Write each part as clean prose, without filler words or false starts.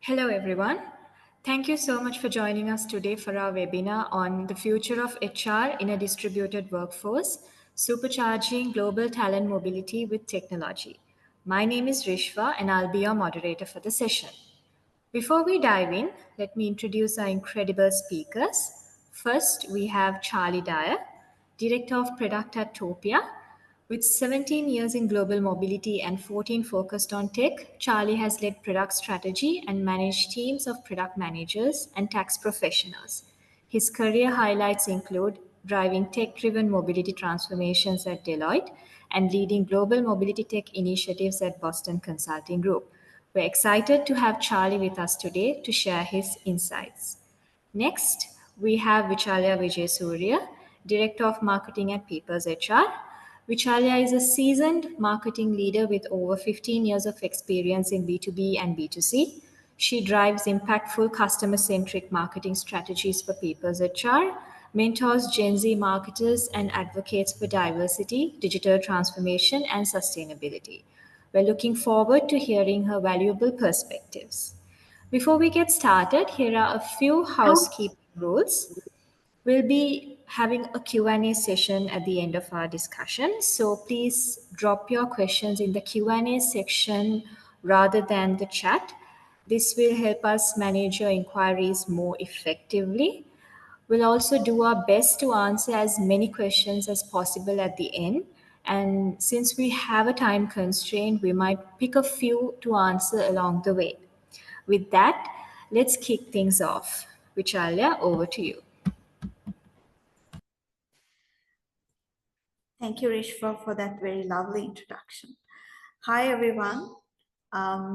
Hello, everyone. Thank you so much for joining us today for our webinar on the future of HR in a distributed workforce, supercharging global talent mobility with technology. My name is Rishva, and I'll be your moderator for the session. Before we dive in, let me introduce our incredible speakers. First, we have Charlie Dyer, Director of Product at Topia. With 17 years in global mobility and 14 focused on tech, Charlie has led product strategy and managed teams of product managers and tax professionals. His career highlights include driving tech-driven mobility transformations at Deloitte and leading global mobility tech initiatives at Boston Consulting Group. We're excited to have Charlie with us today to share his insights. Next, we have Vichalya Vijaysurya, Director of Marketing at People's HR. Vichalya is a seasoned marketing leader with over 15 years of experience in B2B and B2C. She drives impactful customer-centric marketing strategies for People's HR, mentors Gen Z marketers, and advocates for diversity, digital transformation, and sustainability. We're looking forward to hearing her valuable perspectives. Before we get started, here are a few housekeeping rules. We'll be having a Q&A session at the end of our discussion, so please drop your questions in the Q&A section rather than the chat. This will help us manage your inquiries more effectively. We'll also do our best to answer as many questions as possible at the end. And since we have a time constraint, we might pick a few to answer along the way. With that, let's kick things off. Vichalya, over to you. Thank you, Rishva, for that very lovely introduction. Hi, everyone.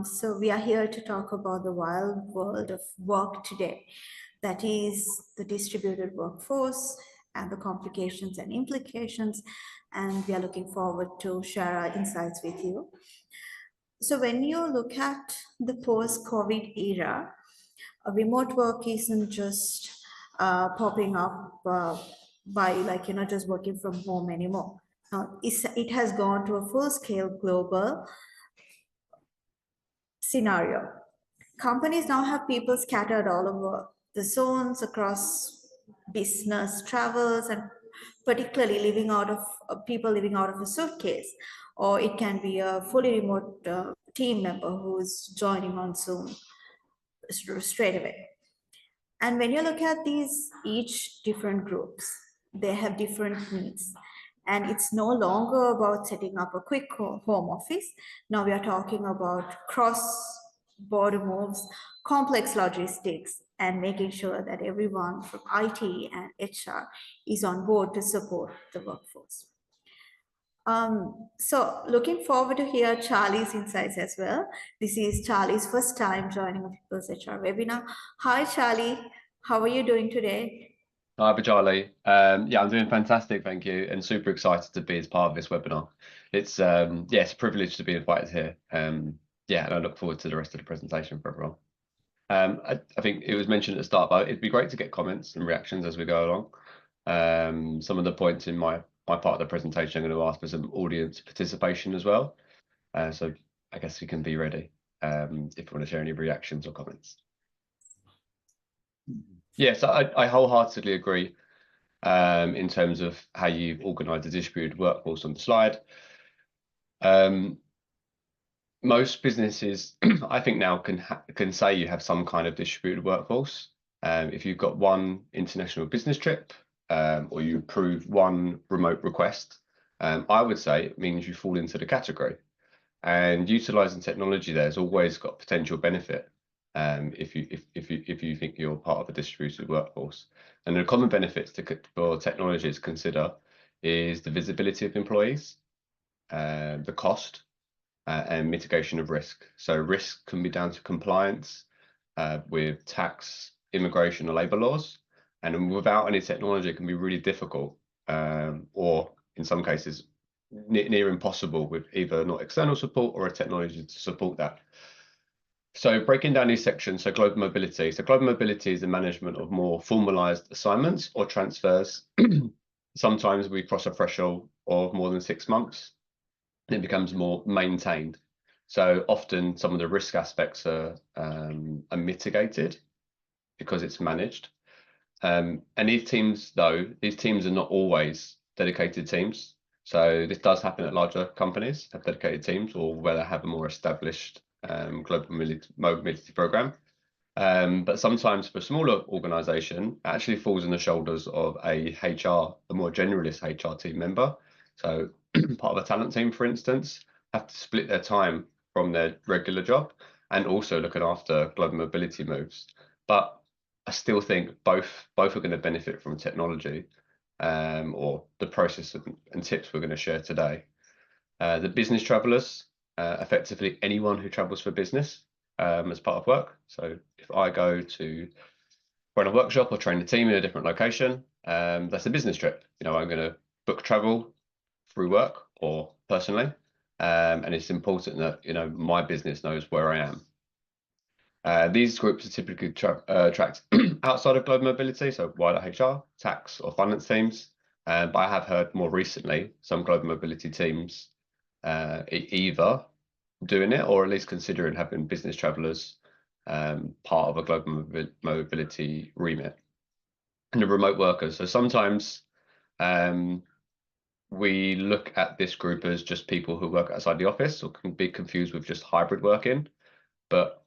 So we are here to talk about the wild world of work today. That is the distributed workforce and the complications and implications. And we are looking forward to share our insights with you. So when you look at the post-COVID era, remote work isn't just popping up by just working from home anymore. It has gone to a full-scale global scenario. Companies now have people scattered all over the zones across business travels, and particularly people living out of a suitcase, or it can be a fully remote team member who's joining on Zoom straight away. And when you look at each different groups, they have different needs. And it's no longer about setting up a quick home office. Now we are talking about cross-border moves, complex logistics, and making sure that everyone from IT and HR is on board to support the workforce. So looking forward to hear Charlie's insights as well. This is Charlie's first time joining a People's HR webinar. Hi, Charlie. How are you doing today? Hi, Charlie. Yeah, I'm doing fantastic, thank you, and super excited to be as part of this webinar. It's it's a privilege to be invited here. Yeah, and I look forward to the rest of the presentation for everyone. I think it was mentioned at the start, but it'd be great to get comments and reactions as we go along. Some of the points in my part of the presentation, I'm going to ask for some audience participation as well. So I guess we can be ready if you want to share any reactions or comments. Yes, I wholeheartedly agree in terms of how you've organised the distributed workforce on the slide. Most businesses, I think now can say you have some kind of distributed workforce. If you've got one international business trip or you approve one remote request, I would say it means you fall into the category. And utilising technology there has always got potential benefit. If you think you're part of a distributed workforce. And the common benefits for technology to consider is the visibility of employees, the cost, and mitigation of risk. So risk can be down to compliance with tax, immigration, or labour laws. And without any technology, it can be really difficult, or in some cases, near impossible with either not external support or a technology to support that. So breaking down these sections, so global mobility. So global mobility is the management of more formalized assignments or transfers. Sometimes we cross a threshold of more than 6 months. It becomes more maintained. So often some of the risk aspects are mitigated because it's managed. And these teams are not always dedicated teams. So this does happen at larger companies, have dedicated teams, or where they have a more established global mobility program. But sometimes for a smaller organization, it actually falls on the shoulders of a more generalist HR team member. So part of a talent team, for instance, have to split their time from their regular job and also looking after global mobility moves. But I still think both are going to benefit from technology, or the process and tips we're going to share today. The business travelers, effectively anyone who travels for business as part of work. So if I go to run a workshop or train a team in a different location, that's a business trip. I'm going to book travel through work or personally, and it's important that my business knows where I am. These groups are typically tracked outside of global mobility, so wider HR, tax, or finance teams. But I have heard more recently some global mobility teams either doing it or at least considering having business travelers part of a global mobility remit. And the remote workers. So sometimes we look at this group as just people who work outside the office, or can be confused with just hybrid working. But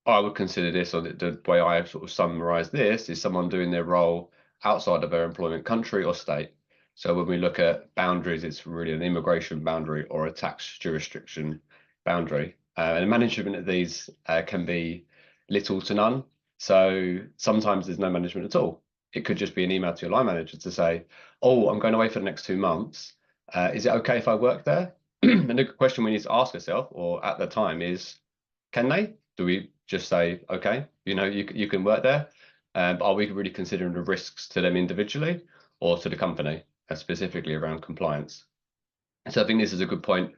I would consider this, or the way I sort of summarize this, is someone doing their role outside of their employment country or state. So when we look at boundaries, it's really an immigration boundary or a tax jurisdiction boundary. And management of these can be little to none. So sometimes there's no management at all. It could just be an email to your line manager to say, oh, I'm going away for the next 2 months. Is it okay if I work there? And the question we need to ask ourselves, or at the time, is, can they? Do we just say, okay, you can work there, but are we really considering the risks to them individually or to the company, specifically around compliance? So I think this is a good point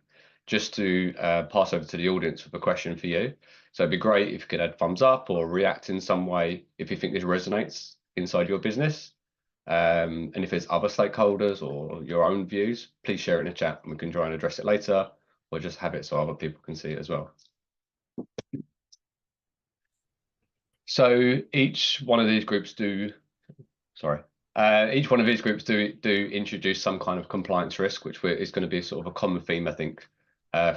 just to pass over to the audience with a question for you. So it'd be great if you could add thumbs up or react in some way if you think this resonates inside your business. And if there's other stakeholders or your own views, please share it in the chat and we can try and address it later, or just have it so other people can see it as well. So each one of these groups do introduce some kind of compliance risk, which is going to be sort of a common theme, I think,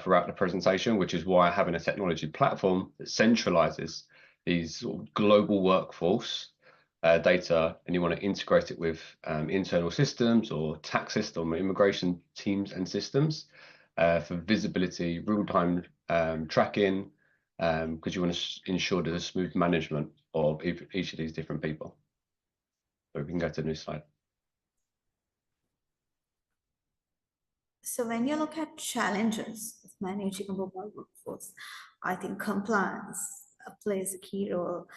throughout the presentation, which is why having a technology platform that centralizes these sort of global workforce data, and you want to integrate it with internal systems or tax system or immigration teams and systems for visibility, real-time tracking, because you want to ensure there's a smooth management of each of these different people. So we can go to the new slide. So when you look at challenges of managing a mobile workforce, I think compliance plays a key role,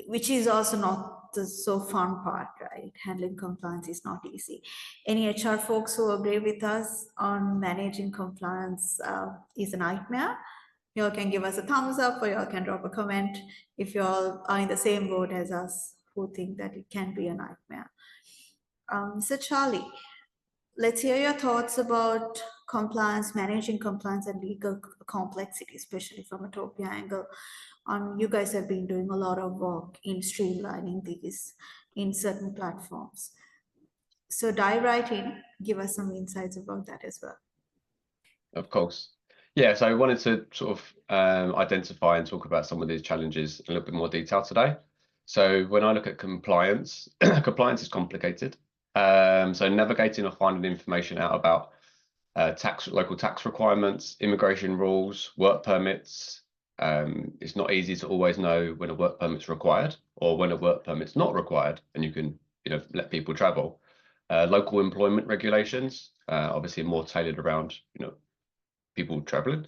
which is also not the so fun part, right? Handling compliance is not easy. Any HR folks who agree with us on managing compliance is a nightmare? You all can give us a thumbs up, or you all can drop a comment if you all are in the same boat as us who think that it can be a nightmare. So Charlie, let's hear your thoughts about compliance, managing compliance and legal complexity, especially from a Topia angle. You guys have been doing a lot of work in streamlining these in certain platforms. So dive right in, give us some insights about that as well. Of course. Yeah, so I wanted to sort of identify and talk about some of these challenges in a little bit more detail today. So when I look at compliance, compliance is complicated. So navigating or finding information out about local tax requirements, immigration rules, work permits. It's not easy to always know when a work permit's required or when a work permit's not required, and you can let people travel. Local employment regulations, obviously more tailored around people traveling,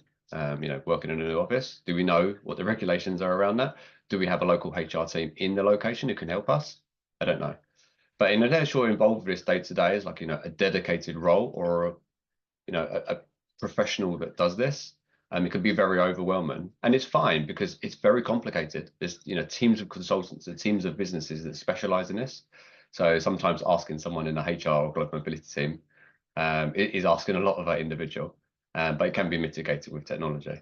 working in a new office. Do we know what the regulations are around that? Do we have a local HR team in the location who can help us? I don't know. But unless you're involved with this day to day as like, a dedicated role or, a professional that does this, it can be very overwhelming. And it's fine because it's very complicated. There's, teams of consultants and teams of businesses that specialize in this. So sometimes asking someone in the HR or global mobility team is asking a lot of that individual. But it can be mitigated with technology.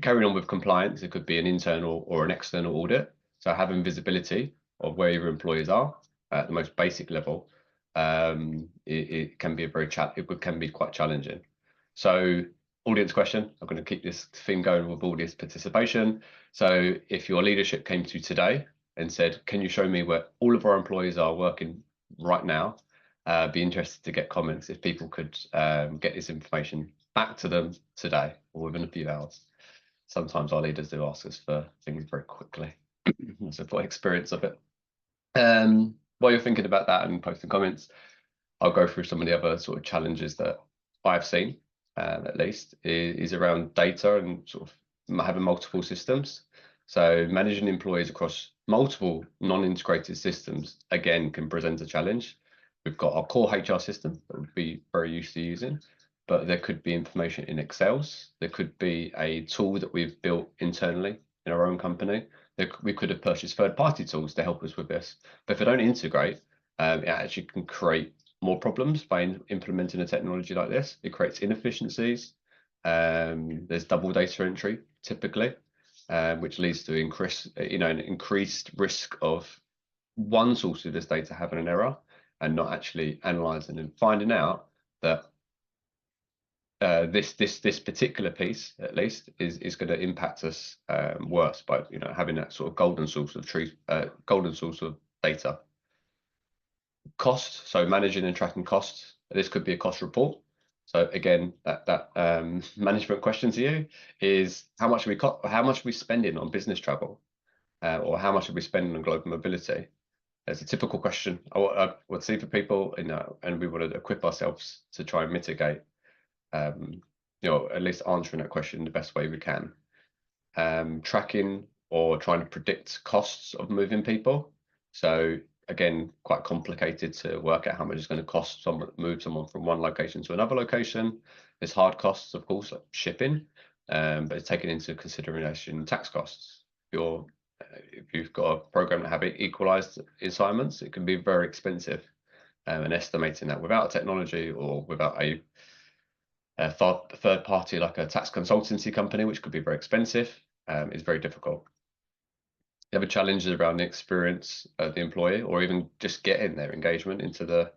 carrying on with compliance, it could be an internal or an external audit. So having visibility of where your employees are at the most basic level, it can be can be quite challenging. So audience question, I'm going to keep this theme going with audience participation. So if your leadership came to you today and said, can you show me where all of our employees are working right now? Be interested to get comments if people could get this information back to them today or within a few hours. Sometimes our leaders do ask us for things very quickly. So I've got experience of it. While you're thinking about that and posting comments, I'll go through some of the other sort of challenges that I've seen, at least, is around data and sort of having multiple systems. So managing employees across multiple non-integrated systems, again, can present a challenge. We've got our core HR system that we'd be very used to using, but there could be information in Excels. There could be a tool that we've built internally in our own company. We could have purchased third-party tools to help us with this. But if they don't integrate, it actually can create more problems by implementing a technology like this. It creates inefficiencies. There's double data entry typically, which leads to an increased risk of one source of this data having an error and not actually analyzing and finding out that this particular piece, at least, is going to impact us worse by having that sort of golden source of data. Cost, so managing and tracking costs. This could be a cost report. So again, that management question to you is how much are we spending on business travel, or how much are we spending on global mobility? It's a typical question I would see for people, and we want to equip ourselves to try and mitigate, at least answering that question the best way we can. Tracking or trying to predict costs of moving people. So again, quite complicated to work out how much it's going to cost someone to move someone from one location to another location. There's hard costs, of course, like shipping, but it's taken into consideration tax costs. If you've got a program that have equalized assignments, it can be very expensive, and estimating that without a technology or without a third party like a tax consultancy company, which could be very expensive, is very difficult. The other challenges around the experience of the employee, or even just getting their engagement into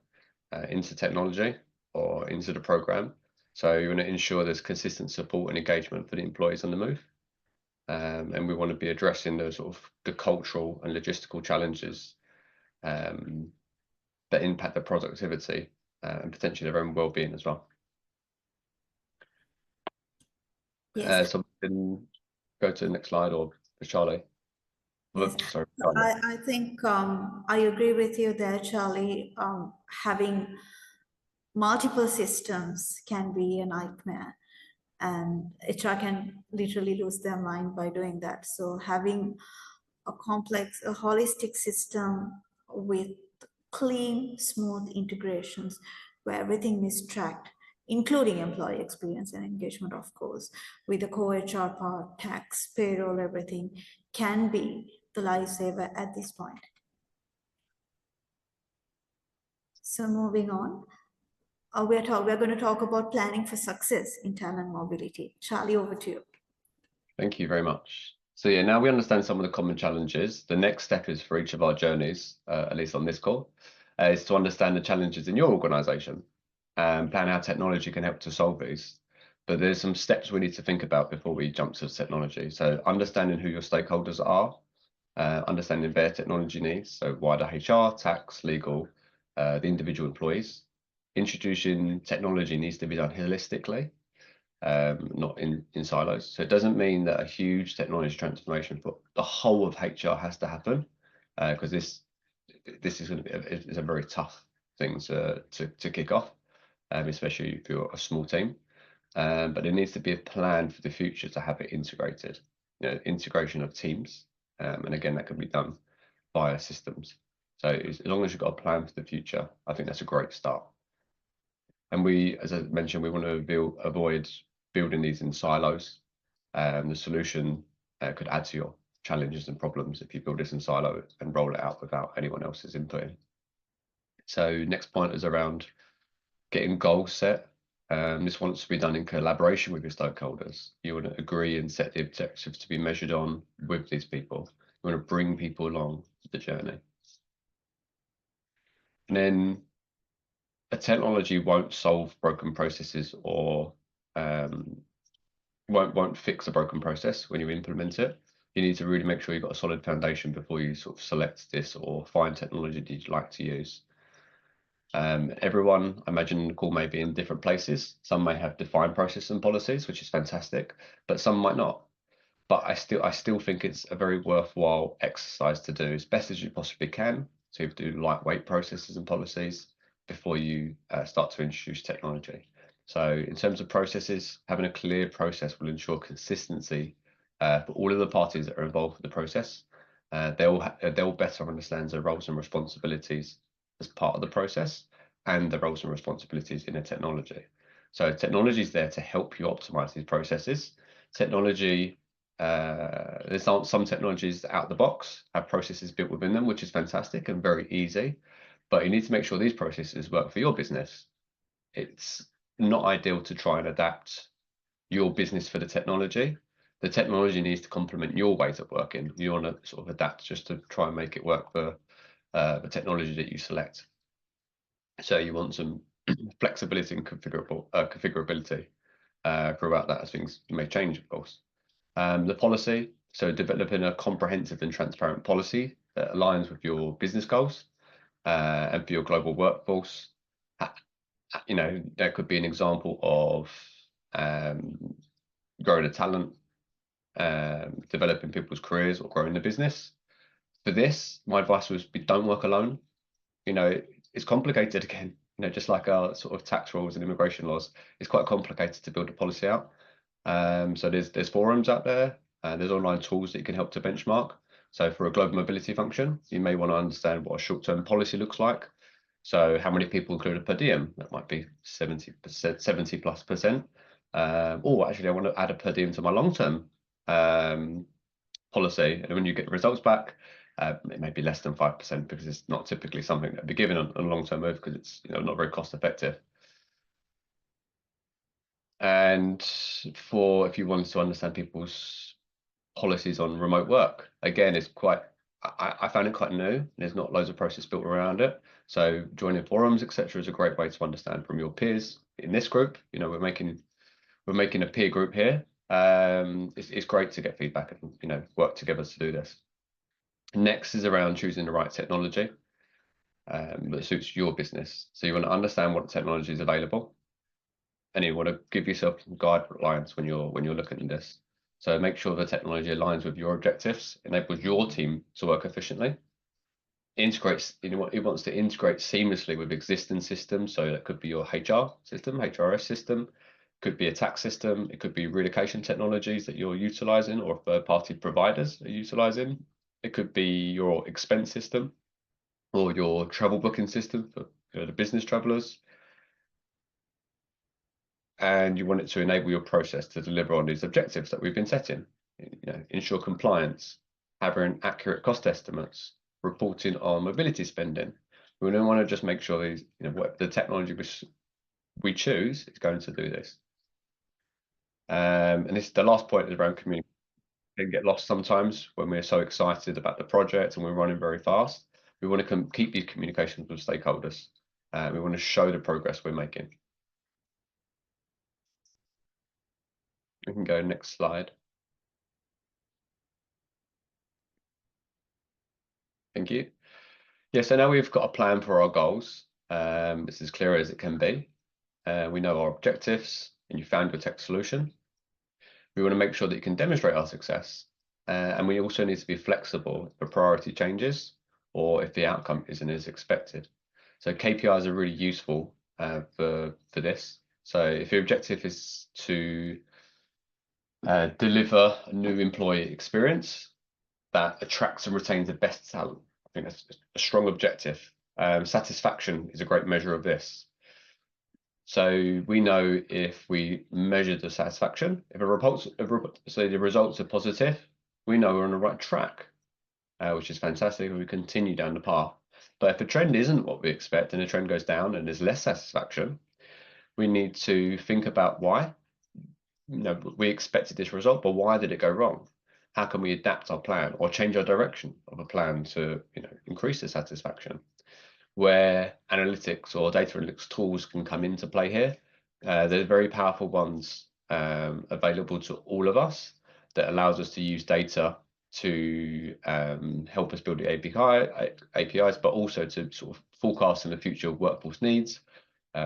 technology or into the program. So you want to ensure there's consistent support and engagement for the employees on the move. And we want to be addressing those sort of the cultural and logistical challenges that impact their productivity and potentially their own well-being as well. Yes. So we can go to the next slide, or for Charlie. Yes. Sorry, I think I agree with you there, Charlie. Having multiple systems can be a nightmare, and HR can literally lose their mind by doing that. So having a holistic system with clean, smooth integrations where everything is tracked, including employee experience and engagement, of course, with the core HR part, tax, payroll, everything can be the lifesaver at this point. So moving on, we're going to talk about planning for success in talent mobility. Charlie, over to you. Thank you very much. So yeah, now we understand some of the common challenges. The next step is for each of our journeys, at least on this call, is to understand the challenges in your organization and plan how technology can help to solve these. But there's some steps we need to think about before we jump to technology. So understanding who your stakeholders are, understanding their technology needs, so wider HR, tax, legal, the individual employees. Introducing technology needs to be done holistically, not in silos. So it doesn't mean that a huge technology transformation for the whole of HR has to happen, because this is going to be a very tough thing to kick off, especially if you're a small team. But there needs to be a plan for the future to have it integrated, integration of teams. And again, that can be done via systems. So as long as you've got a plan for the future, I think that's a great start. And as I mentioned, we want to avoid building these in silos. The solution could add to your challenges and problems if you build this in silo and roll it out without anyone else's input in. So next point is around getting goals set This wants to be done in collaboration with your stakeholders. You want to agree and set the objectives to be measured on with these people. You want to bring people along the journey. And then a technology won't solve broken processes or won't fix a broken process when you implement it. You need to really make sure you've got a solid foundation before you sort of select this or find technology that you'd like to use. Everyone, I imagine, in the call may be in different places. Some may have defined processes and policies, which is fantastic, but some might not. But I still think it's a very worthwhile exercise to do as best as you possibly can. So you do lightweight processes and policies before you start to introduce technology. So in terms of processes, having a clear process will ensure consistency for all of the parties that are involved with the process. They'll better understand their roles and responsibilities as part of the process and the roles and responsibilities in a technology. So technology is there to help you optimize these processes. Technology, there's some technologies out of the box have processes built within them, which is fantastic and very easy. But you need to make sure these processes work for your business. It's not ideal to try and adapt your business for the technology. The technology needs to complement your ways of working. You want to sort of adapt just to try and make it work for the technology that you select. So you want some flexibility and configurability throughout that as things may change, of course. The policy, so developing a comprehensive and transparent policy that aligns with your business goals and for your global workforce. You know, that could be an example of growing a talent, developing people's careers or growing the business. For this, my advice was don't work alone. You know, it's complicated again, you know, just like our sort of tax rules and immigration laws, it's quite complicated to build a policy out. So there's forums out there, and there's online tools that you can help to benchmark. So for a global mobility function, you may want to understand what a short-term policy looks like. So how many people include a per diem? That might be 70%, 70+%. Or actually, I want to add a per diem to my long-term policy. And when you get the results back, it may be less than 5% because it's not typically something that would be given on a long-term move because it's, you know, not very cost effective. And for if you wanted to understand people's policies on remote work, again, it's quite, I found it quite new. There's not loads of process built around it. So joining forums, etc., is a great way to understand from your peers in this group. You know, we're making a peer group here. It's great to get feedback and, you know, work together to do this. Next is around choosing the right technology that suits your business. So you want to understand what technology is available, and you want to give yourself some guidelines when you're looking at this. So make sure the technology aligns with your objectives, enables your team to work efficiently, integrates, you know, it wants to integrate seamlessly with existing systems. So that could be your HR system, HRS system, could be a tax system, it could be relocation technologies that you're utilizing or third-party providers are utilizing. It could be your expense system or your travel booking system for the business travelers. And you want it to enable your process to deliver on these objectives that we've been setting. You know, ensure compliance, having accurate cost estimates, reporting on mobility spending. We don't want to just make sure these, you know, what the technology we choose is going to do this. And this, the last point is around communication. Can get lost sometimes when we're so excited about the project and we're running very fast. We want to keep these communications with stakeholders. We want to show the progress we're making. We can go next slide. Thank you. Yeah, so now we've got a plan for our goals. It's as clear as it can be. We know our objectives, and you found your tech solution. We want to make sure that you can demonstrate our success. And we also need to be flexible if the priority changes or if the outcome isn't as expected. So KPIs are really useful for this. So if your objective is to deliver a new employee experience that attracts and retains the best talent, I think that's a strong objective. Satisfaction is a great measure of this. So we know if we measure the satisfaction, if the results are positive, we know we're on the right track, which is fantastic, and we continue down the path. But if the trend isn't what we expect and the trend goes down and there's less satisfaction, we need to think about why. We expected this result, but why did it go wrong? How can we adapt our plan or change our direction of a plan to increase the satisfaction? Where analytics or data analytics tools can come into play here. There's very powerful ones available to all of us that allows us to use data to help us build the APIs, but also to sort of forecast in the future workforce needs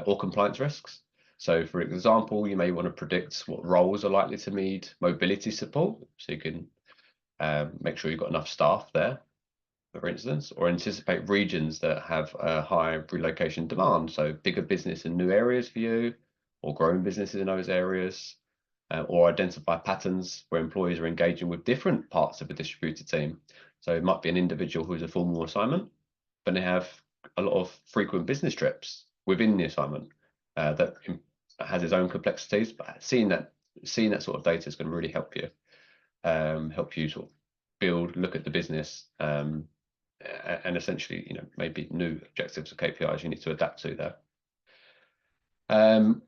or compliance risks. So for example, you may want to predict what roles are likely to need mobility support, so you can make sure you've got enough staff there, for instance, or anticipate regions that have a high relocation demand, so bigger business in new areas for you, or growing businesses in those areas, or identify patterns where employees are engaging with different parts of a distributed team. So it might be an individual who's a formal assignment, but they have a lot of frequent business trips within the assignment that has its own complexities. But seeing that sort of data is going to really help you sort of look at the business, and essentially, maybe new objectives or KPIs you need to adapt to there.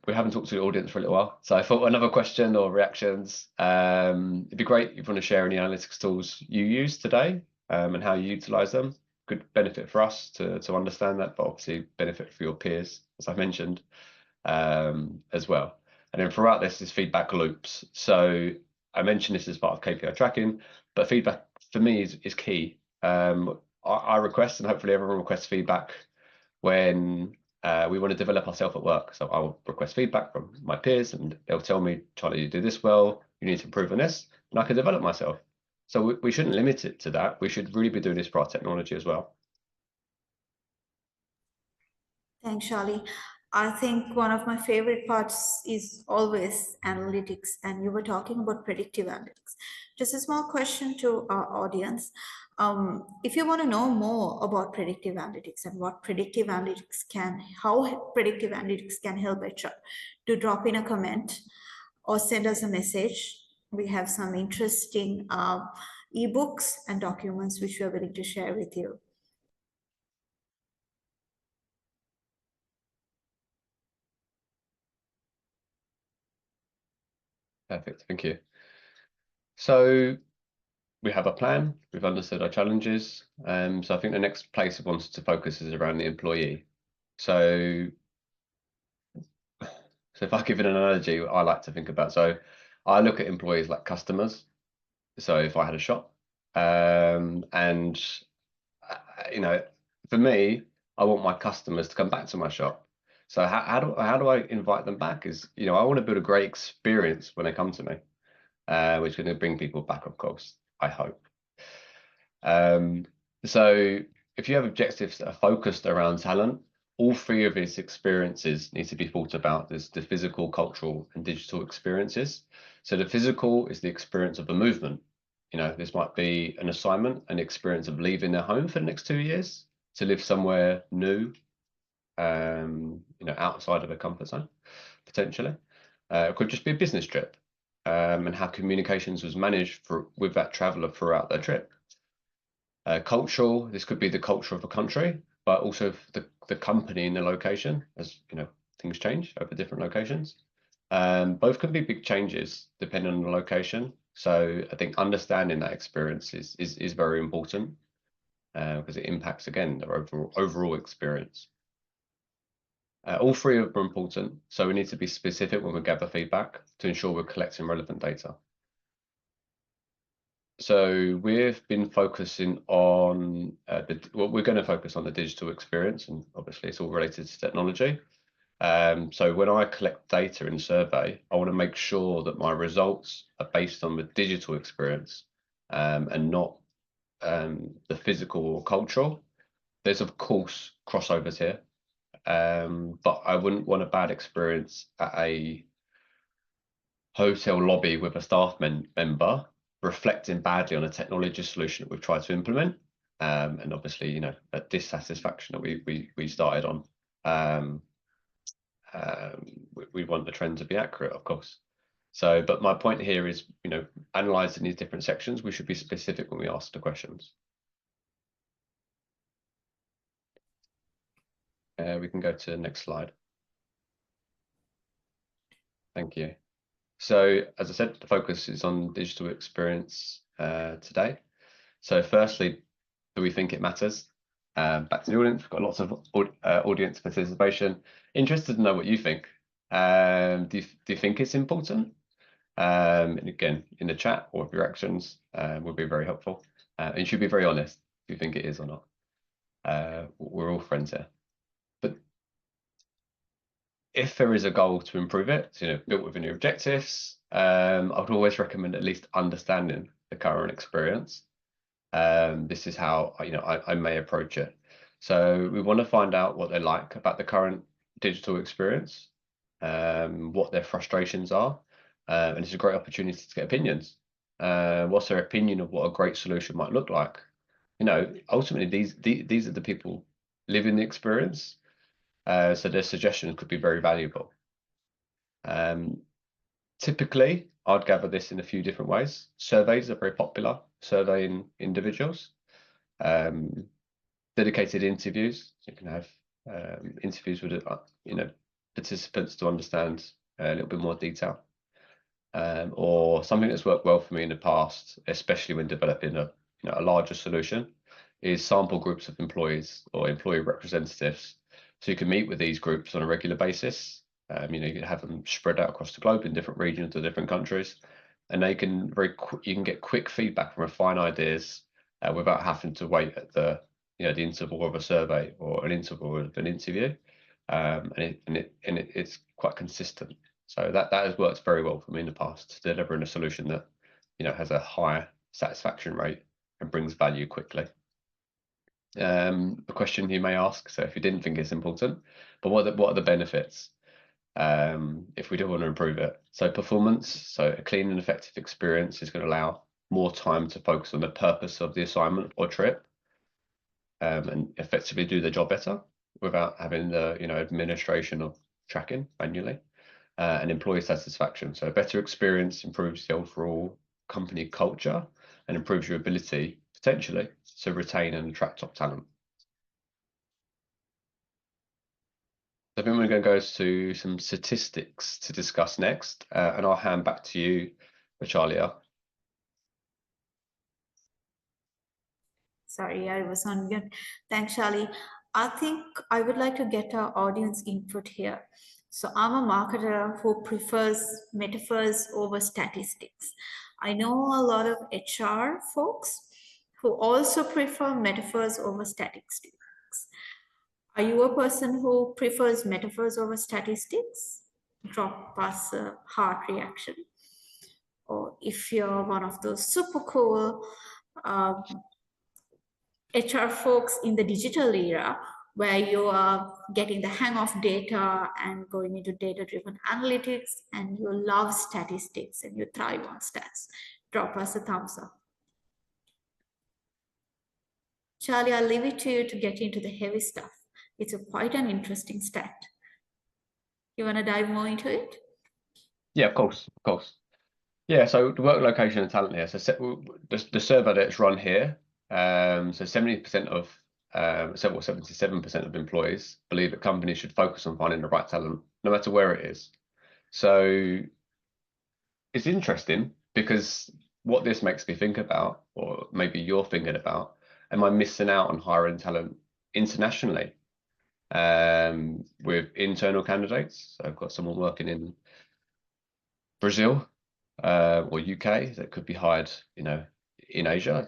We haven't talked to the audience for a little while, so I thought another question or reactions. It'd be great if you want to share any analytics tools you use today and how you utilize them. Good benefit for us to understand that, but obviously benefit for your peers, as I mentioned, as well. And then throughout this is feedback loops. So I mentioned this as part of KPI tracking, but feedback for me is key. I request, and hopefully everyone requests feedback when we want to develop ourselves at work. So I'll request feedback from my peers and they'll tell me, Charlie, you do this well, you need to improve on this, and I can develop myself. So we shouldn't limit it to that. We should really be doing this for our technology as well. Thanks, Charlie. I think one of my favorite parts is always analytics, and you were talking about predictive analytics. Just a small question to our audience. If you want to know more about predictive analytics and how predictive analytics can help HR, do drop in a comment or send us a message. We have some interesting ebooks and documents which we are willing to share with you. Perfect, thank you. So we have a plan, we've understood our challenges. So I think the next place we wanted to focus is around the employee. So if I give an analogy, I like to think about, so I look at employees like customers. So if I had a shop, and for me, I want my customers to come back to my shop. So how do I invite them back? I want to build a great experience when they come to me, which is going to bring people back, of course, I hope. So if you have objectives that are focused around talent, all three of these experiences need to be thought about. There's the physical, cultural, and digital experiences. So the physical is the experience of the movement. This might be an assignment, an experience of leaving their home for the next 2 years to live somewhere new, outside of a comfort zone, potentially. It could just be a business trip, and how communications was managed with that traveller throughout their trip. Cultural, this could be the culture of a country, but also the company in the location, as things change over different locations. Both can be big changes depending on the location. So I think understanding that experience is very important, because it impacts, again, their overall experience. All three of them are important, so we need to be specific when we gather feedback to ensure we're collecting relevant data. So we've been focusing on we're going to focus on the digital experience, and obviously it's all related to technology. So when I collect data in a survey, I want to make sure that my results are based on the digital experience, and not the physical or cultural. There's of course crossovers here, but I wouldn't want a bad experience at a hotel lobby with a staff member reflecting badly on a technology solution that we've tried to implement, and obviously a dissatisfaction that we started on. We want the trend to be accurate, of course. So, but my point here is, analysing these different sections, we should be specific when we ask the questions. We can go to the next slide. Thank you. So, as I said, the focus is on digital experience today. So, firstly, do we think it matters? Back to the audience, we've got lots of audience participation. Interested to know what you think. Do you think it's important? And again, in the chat or with your actions will be very helpful. And you should be very honest if you think it is or not. We're all friends here. But if there is a goal to improve it, built within your objectives, I would always recommend at least understanding the current experience. This is how I may approach it. So we want to find out what they like about the current digital experience, what their frustrations are, and it's a great opportunity to get opinions. What's their opinion of what a great solution might look like? Ultimately, these are the people living the experience, so their suggestions could be very valuable. Typically, I'd gather this in a few different ways. Surveys are very popular, surveying individuals. Dedicated interviews. You can have interviews with participants to understand a little bit more detail. Or something that's worked well for me in the past, especially when developing a larger solution, is sample groups of employees or employee representatives. So you can meet with these groups on a regular basis. You can have them spread out across the globe in different regions or different countries, and they can you can get quick feedback and refine ideas without having to wait at the interval of a survey or an interval of an interview, and it's quite consistent. So that has worked very well for me in the past, delivering a solution that has a high satisfaction rate and brings value quickly. A question you may ask: so if you didn't think it's important, but what are the benefits if we do want to improve it? So performance. So a clean and effective experience is going to allow more time to focus on the purpose of the assignment or trip, and effectively do the job better without having the administration of tracking manually. And employee satisfaction. So a better experience improves the overall company culture and improves your ability potentially to retain and attract top talent. I think we're going to go to some statistics to discuss next, and I'll hand back to you, Chalia. Sorry, I was on mute. Thanks, Charlie. I think I would like to get our audience input here. So I'm a marketer who prefers metaphors over statistics. I know a lot of HR folks who also prefer metaphors over statistics. Are you a person who prefers metaphors over statistics? Drop us a heart reaction. Or if you're one of those super cool HR folks in the digital era, where you are getting the hang of data and going into data-driven analytics, and you love statistics and you thrive on stats, drop us a thumbs up. Charlie, I'll leave it to you to get into the heavy stuff. It's quite an interesting stat. You want to dive more into it? Yeah, of course. Yeah, so the work location and talent here. So the survey that's run here, so 70% of 77% of employees believe that companies should focus on finding the right talent, no matter where it is. So it's interesting because what this makes me think about, or maybe you're thinking about, am I missing out on hiring talent internationally with internal candidates? So I've got someone working in Brazil or UK that could be hired, in Asia.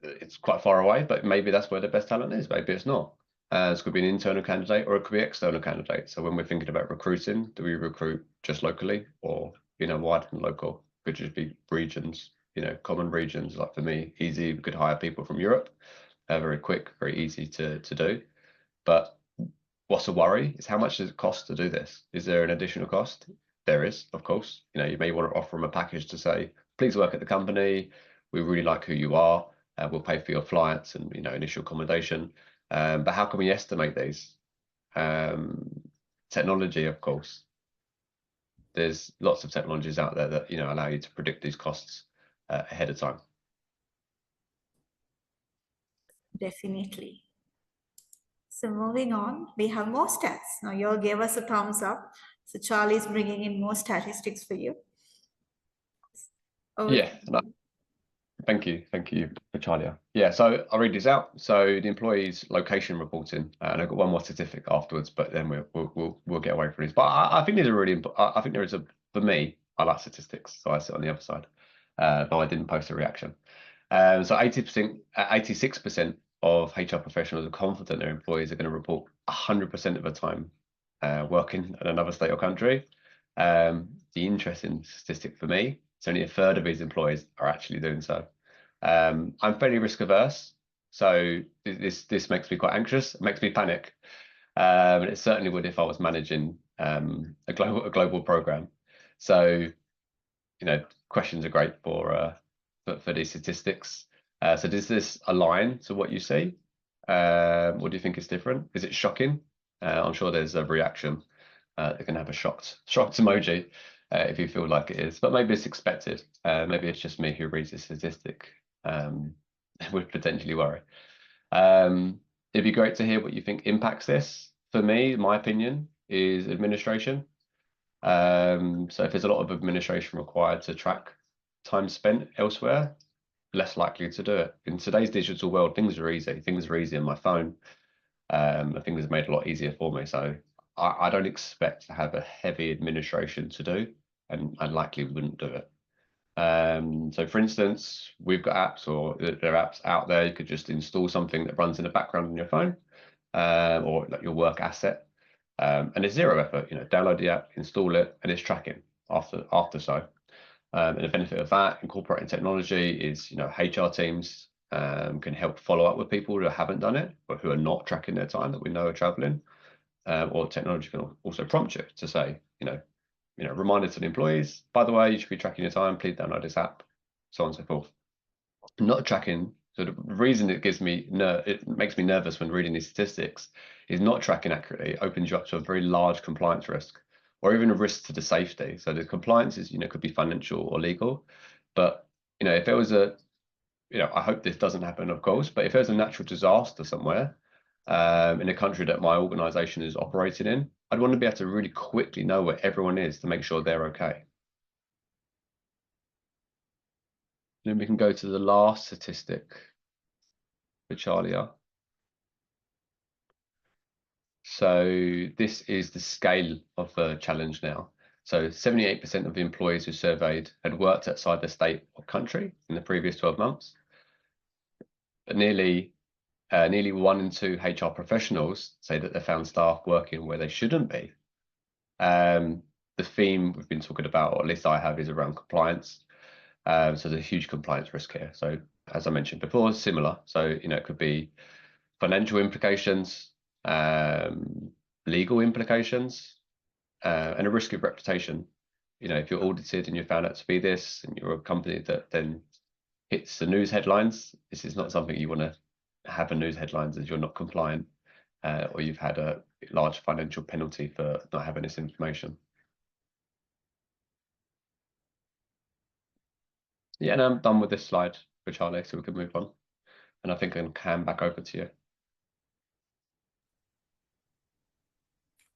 It's quite far away, but maybe that's where the best talent is. Maybe it's not. This could be an internal candidate or it could be external candidate. So when we're thinking about recruiting, do we recruit just locally or, wider than local? Could just be regions, common regions. Like for me, easy, we could hire people from Europe, very quick, very easy to do. But what's a worry is how much does it cost to do this? Is there an additional cost? There is, of course. You may want to offer them a package to say, please work at the company. We really like who you are. We'll pay for your flights and initial accommodation. But how can we estimate these? Technology, of course. There's lots of technologies out there that allow you to predict these costs ahead of time. Definitely. So moving on, we have more stats. Now you all gave us a thumbs up. So Charlie's bringing in more statistics for you. Yeah, thank you, Charlia. Yeah, so I'll read this out. So the employees' location reporting, and I've got one more statistic afterwards, but then we'll get away from this. But I think these are really important. I think there is for me, I like statistics, so I sit on the other side. Though I didn't post a reaction. So 80%, 86% of HR professionals are confident their employees are going to report 100% of the time working in another state or country. The interesting statistic for me, it's only a third of these employees are actually doing so. I'm fairly risk averse, so this makes me quite anxious. It makes me panic, and it certainly would if I was managing a global program. So, questions are great for these statistics. So does this align to what you see? What do you think is different? Is it shocking? I'm sure there's a reaction. They can have a shocked emoji if you feel like it is, but maybe it's expected. Maybe it's just me who reads the statistic. Would potentially worry. It'd be great to hear what you think impacts this. For me, my opinion is administration. So if there's a lot of administration required to track time spent elsewhere, less likely to do it. In today's digital world, things are easy. Things are easy on my phone. Things are made a lot easier for me. So I don't expect to have a heavy administration to do, and I likely wouldn't do it. So for instance, we've got apps, or there are apps out there. You could just install something that runs in the background on your phone, or like your work asset. And it's zero effort, download the app, install it, and it's tracking after so. And the benefit of that, incorporating technology, is HR teams can help follow up with people who haven't done it, or who are not tracking their time that we know are traveling. Or technology can also prompt you to say, reminder to the employees, by the way, you should be tracking your time, please download this app, so on and so forth. Not tracking, so the reason it makes me nervous when reading these statistics is not tracking accurately opens you up to a very large compliance risk, or even a risk to the safety. So the compliance is, could be financial or legal, but if there was I hope this doesn't happen, of course, but if there's a natural disaster somewhere in a country that my organization is operating in, I'd want to be able to really quickly know where everyone is to make sure they're okay. Then we can go to the last statistic for Charlia. So this is the scale of the challenge now. So 78% of the employees who surveyed had worked outside the state or country in the previous 12 months. But nearly 1 in 2 HR professionals say that they found staff working where they shouldn't be. The theme we've been talking about, or at least I have, is around compliance. So there's a huge compliance risk here. So as I mentioned before, similar. So, it could be financial implications, legal implications, and a risk of reputation. If you're audited and you're found out to be this, and you're a company that then hits the news headlines, this is not something you want to have in news headlines, as you're not compliant, or you've had a large financial penalty for not having this information. Yeah, and I'm done with this slide for Charlie, so we can move on. And I think I can hand back over to you.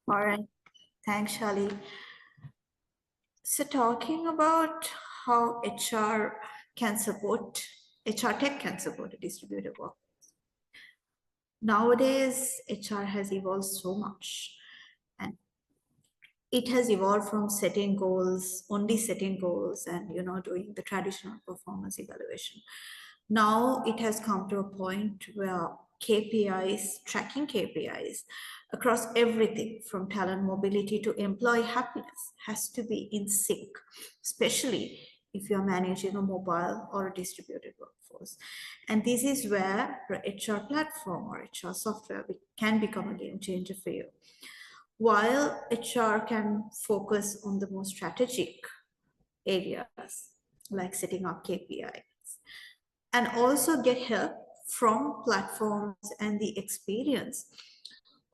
All right. Thanks, Charlie. So talking about how HR tech can support a distributed work. Nowadays, HR has evolved so much, and it has evolved from only setting goals and doing the traditional performance evaluation. Now it has come to a point where tracking KPIs across everything from talent mobility to employee happiness has to be in sync, especially if you're managing a mobile or a distributed workforce. And this is where the HR platform or HR software can become a game changer for you. While HR can focus on the more strategic areas, like setting up KPIs, and also get help from platforms and the experience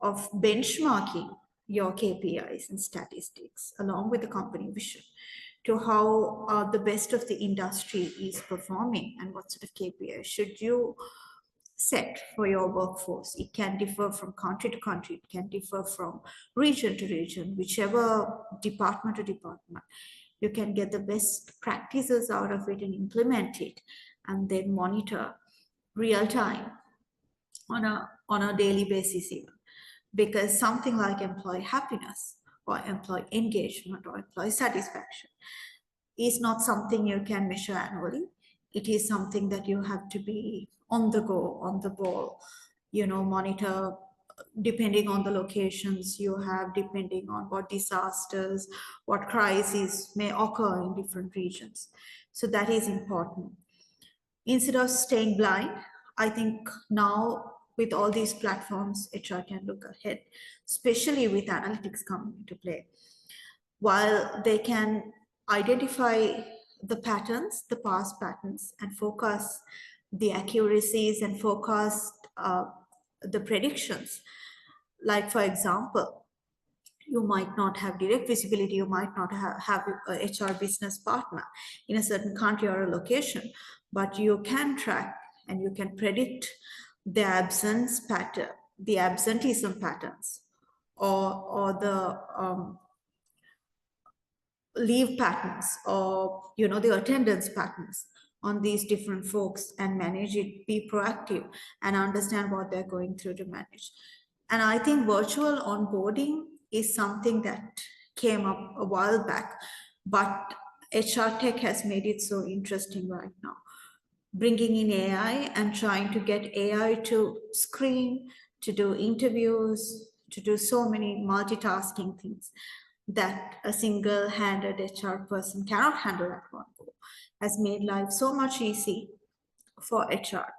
of benchmarking your KPIs and statistics along with the company vision to how the best of the industry is performing and what sort of KPIs should you set for your workforce. It can differ from country to country, it can differ from region to region, whichever department to department. You can get the best practices out of it and implement it, and then monitor real time on a daily basis even. Because something like employee happiness or employee engagement or employee satisfaction is not something you can measure annually. It is something that you have to be on the go, on the ball, monitor depending on the locations you have, depending on what disasters, what crises may occur in different regions. So that is important. Instead of staying blind, I think now with all these platforms, HR can look ahead, especially with analytics coming into play. While they can identify the patterns, the past patterns, and focus the accuracies and forecast the predictions. Like, for example, you might not have direct visibility, you might not have a HR business partner in a certain country or a location, but you can track and you can predict the absence pattern, the absenteeism patterns, or the leave patterns, or the attendance patterns on these different folks, and manage it, be proactive and understand what they're going through to manage. And I think virtual onboarding is something that came up a while back, but HR tech has made it so interesting right now, bringing in AI and trying to get AI to screen, to do interviews, to do so many multitasking things that a single-handed HR person cannot handle at one go, has made life so much easy for HR.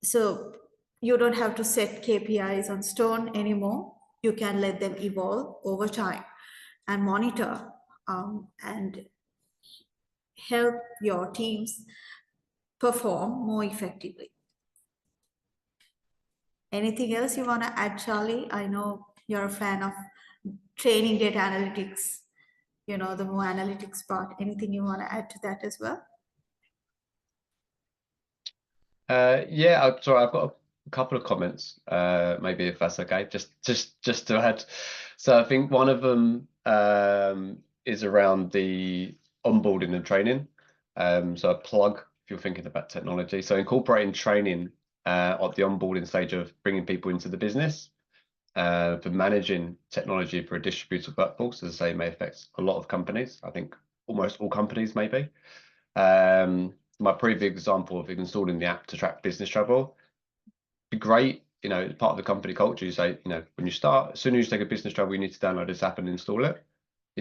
So you don't have to set KPIs on stone anymore. You can let them evolve over time and monitor and help your teams perform more effectively. Anything else you want to add, Charlie? I know you're a fan of training data analytics, the more analytics part. Anything you want to add to that as well? Yeah, sorry, I've got a couple of comments, maybe if that's okay, just to add. So I think one of them is around the onboarding and training. So a plug if you're thinking about technology. So incorporating training at the onboarding stage of bringing people into the business for managing technology for a distributed workforce, as I say, may affect a lot of companies. I think almost all companies, maybe. My previous example of installing the app to track business travel, be great, part of the company culture. You say, when you start, as soon as you take a business travel, you need to download this app and install it,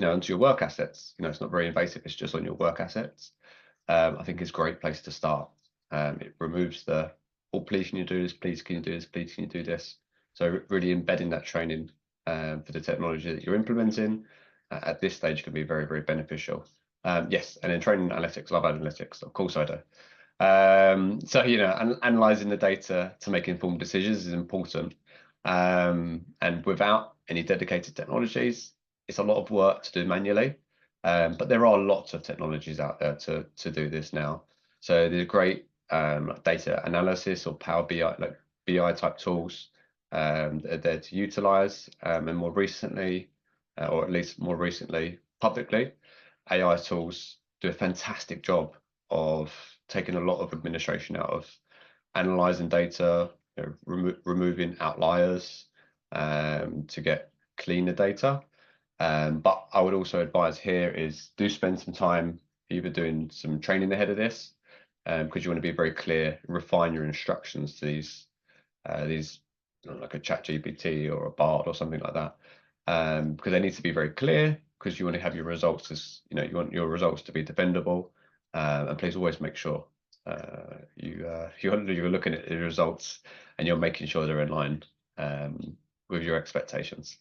onto your work assets. It's not very invasive, it's just on your work assets. I think it's a great place to start. It removes the, oh, please can you do this, please can you do this, please can you do this. So really embedding that training for the technology that you're implementing at this stage can be very, very beneficial. Yes, and then training analytics, love analytics, of course I do. So, analyzing the data to make informed decisions is important. And without any dedicated technologies, it's a lot of work to do manually. But there are lots of technologies out there to do this now. So there's great data analysis or Power BI, like BI type tools that are there to utilize. And more recently, or at least more recently, publicly, AI tools do a fantastic job of taking a lot of administration out of analyzing data, removing outliers to get cleaner data. But I would also advise here is do spend some time either doing some training ahead of this, because you want to be very clear, refine your instructions to these like a ChatGPT or a Bard or something like that, because they need to be very clear, because you want to have your results as you want your results to be dependable, and please always make sure you're looking at the results and you're making sure they're in line with your expectations.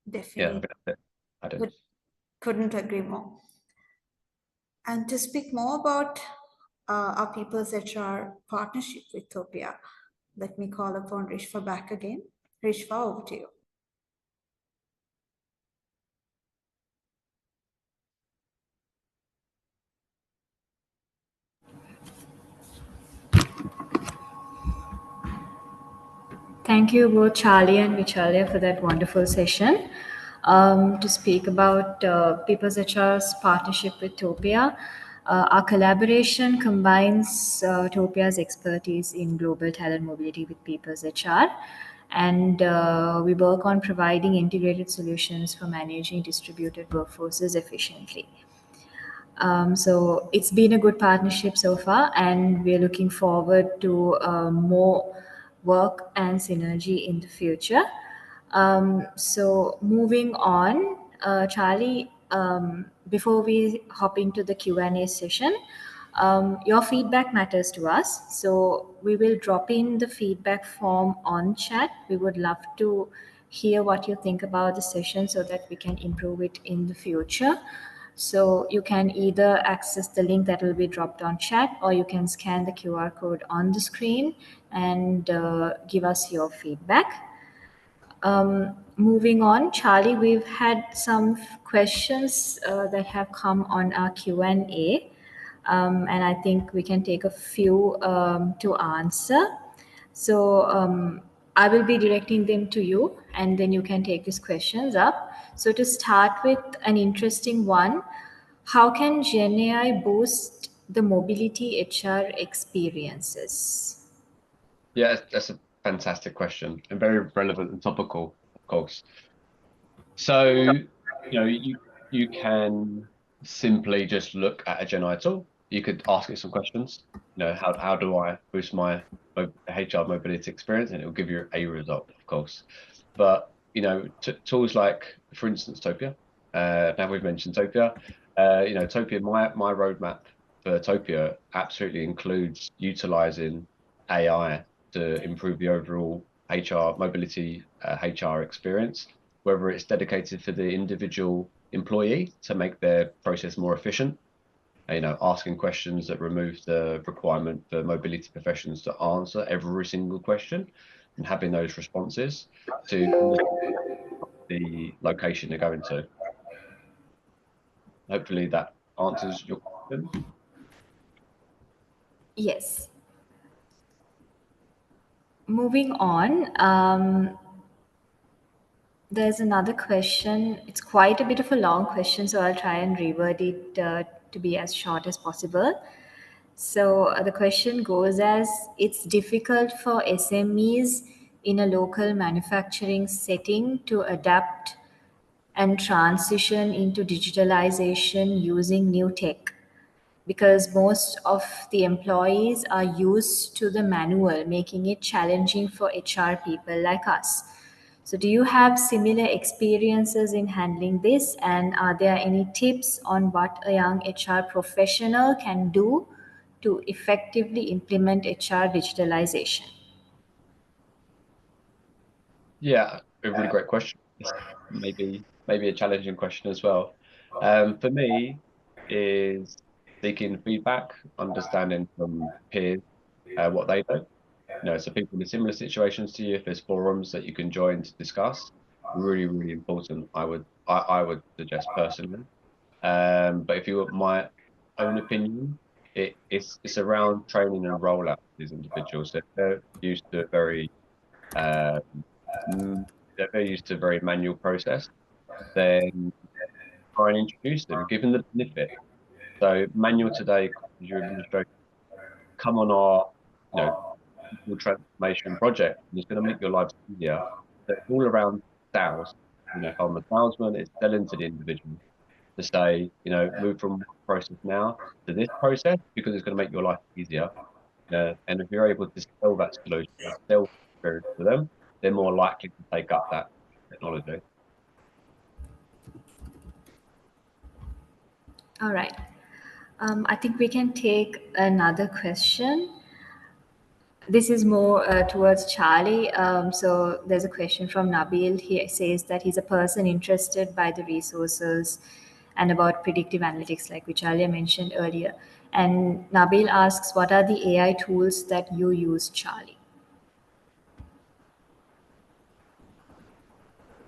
Definitely. Yeah, I think that's it. I don't. Couldn't agree more. And to speak more about our People's HR partnership with Topia, let me call upon Rishva back again. Rishva, over to you. Thank you both Charlie and Vichalia for that wonderful session. To speak about People's HR's partnership with Topia. Our collaboration combines Topia's expertise in global talent mobility with People's HR, and we work on providing integrated solutions for managing distributed workforces efficiently. So it's been a good partnership so far, and we're looking forward to more work and synergy in the future. So moving on, Charlie, before we hop into the Q&A session, your feedback matters to us. So we will drop in the feedback form on chat. We would love to hear what you think about the session so that we can improve it in the future. So you can either access the link that will be dropped on chat, or you can scan the QR code on the screen and give us your feedback. Moving on, Charlie, we've had some questions that have come on our Q&A, and I think we can take a few to answer. So I will be directing them to you, and then you can take these questions up. So to start with, an interesting one: how can Gen AI boost the mobility HR experiences? Yeah, that's a fantastic question and very relevant and topical, of course. So, you can simply just look at a Gen AI tool. You could ask it some questions. How do I boost my HR mobility experience? And it will give you a result, of course. But tools like, for instance, Topia. Now we've mentioned Topia. Topia. My roadmap for Topia absolutely includes utilizing AI to improve the overall HR mobility, HR experience, whether it's dedicated for the individual employee to make their process more efficient, asking questions that remove the requirement for mobility professionals to answer every single question and having those responses to the location they're going to. Hopefully that answers your question. Yes. Moving on, there's another question. It's quite a bit of a long question, so I'll try and reword it to be as short as possible. So the question goes as: it's difficult for SMEs in a local manufacturing setting to adapt and transition into digitalization using new tech, because most of the employees are used to the manual, making it challenging for HR people like us. So, do you have similar experiences in handling this? And are there any tips on what a young HR professional can do to effectively implement HR digitalization? Yeah, a really great question. It's maybe a challenging question as well. For me, is seeking feedback, understanding from peers what they do. So people in similar situations to you, if there's forums that you can join to discuss, really, really important. I would suggest personally. But if you want my own opinion, it's around training and rollout for these individuals. If they're used to a uh, they're very used to a very manual process, then try and introduce them, give them the benefit. So manual today, your administration, come on our, you know, digital transformation project, and it's going to make your lives easier. So it's all around sales. If I'm a salesman, it's selling to the individual to say, move from one process now to this process because it's going to make your life easier. And if you're able to sell that solution, sell experience to them, they're more likely to take up that technology. All right. I think we can take another question. This is more towards Charlie. So there's a question from Nabil. He says that he's a person interested by the resources and about predictive analytics, like which Alia mentioned earlier. And Nabil asks, what are the AI tools that you use, Charlie?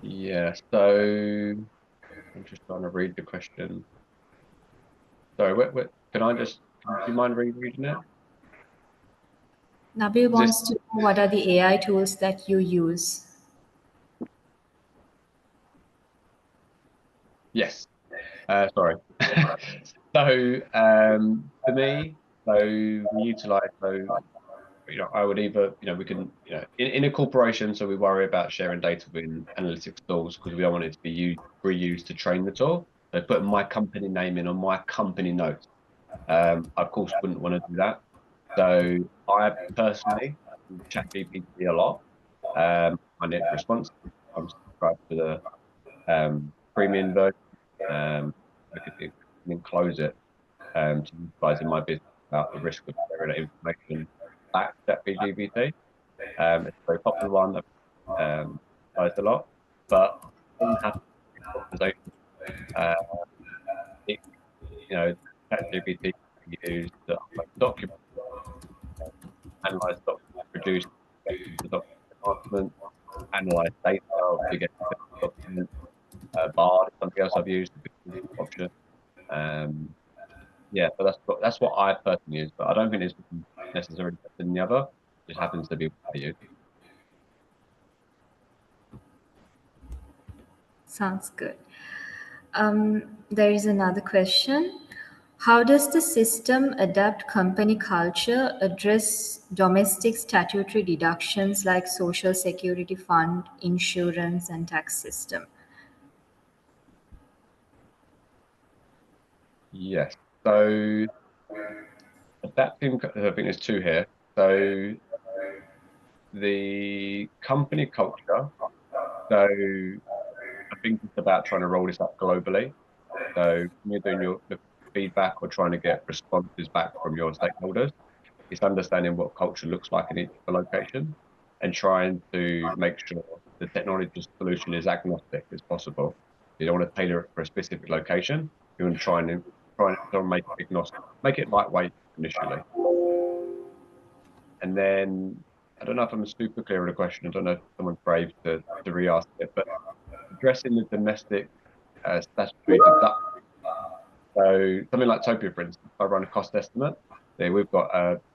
Yeah, so I'm just trying to read the question. Sorry, do you mind rereading it? Nabil Is this wants to know what are the AI tools that you use? yes? Sorry. So for me, so we utilize I would either, we can, in a corporation, so we worry about sharing data with analytics tools because we don't want it to be reused to train the tool. So putting my company name in on my company notes. I of course wouldn't want to do that. So I personally chat GPT a lot. Find it responsive. I'm subscribed to the premium version. I could enclose it to utilize in my business without the risk of sharing that information back to ChatGPT. It's a very popular one that utilized a lot, but it doesn't have to be optimization. Uh, it, ChatGPT can be used to upload documents, analyze documents, produce the document enhancements, analyze data to get documents. Bard is something else I've used, the option. Um, yeah, but that's what I personally use, but I don't think it's necessarily better than the other. It just happens to be what I use. Sounds good. There is another question. How does the system adapt company culture, address domestic statutory deductions like social security fund, insurance, and tax system? Yes. So adapting, I think there's two here. So the company culture. So I think it's about trying to roll this up globally. So when you're doing your the feedback or trying to get responses back from your stakeholders, it's understanding what culture looks like in each location and trying to make sure the technology solution is agnostic as possible. You don't want to tailor it for a specific location. You want to try and make it agnostic, make it lightweight initially. And then I don't know if I'm super clear on the question. I don't know if someone's brave to re-ask it, but addressing the domestic statutory deduction. So something like Topia, for instance, if I run a cost estimate, we've got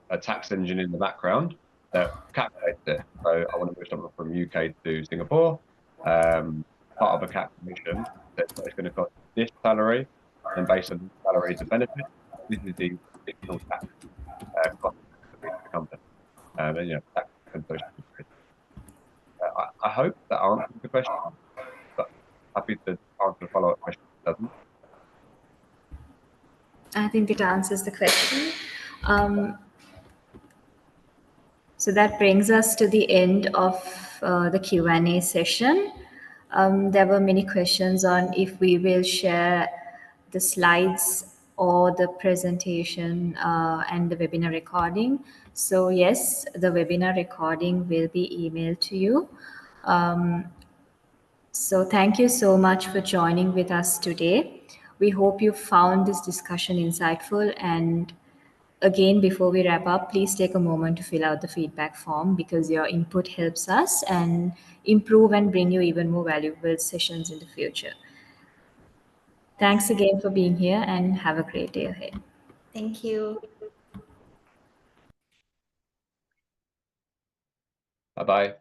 a tax engine in the background that calculates it. So I want to move someone from UK to Singapore. Part of a calculation that's what it's going to cost this salary, and based on this salary to benefit, this is the additional tax cost for the company. And tax and social security. I hope that answers the question, but happy to answer the follow-up question if it doesn't. I think it answers the question. So that brings us to the end of the Q&A session. There were many questions on if we will share the slides or the presentation and the webinar recording. So yes, the webinar recording will be emailed to you. So thank you so much for joining with us today. We hope you found this discussion insightful. And again, before we wrap up, please take a moment to fill out the feedback form because your input helps us and improve and bring you even more valuable sessions in the future. Thanks again for being here and have a great day ahead. Thank you. Bye-bye.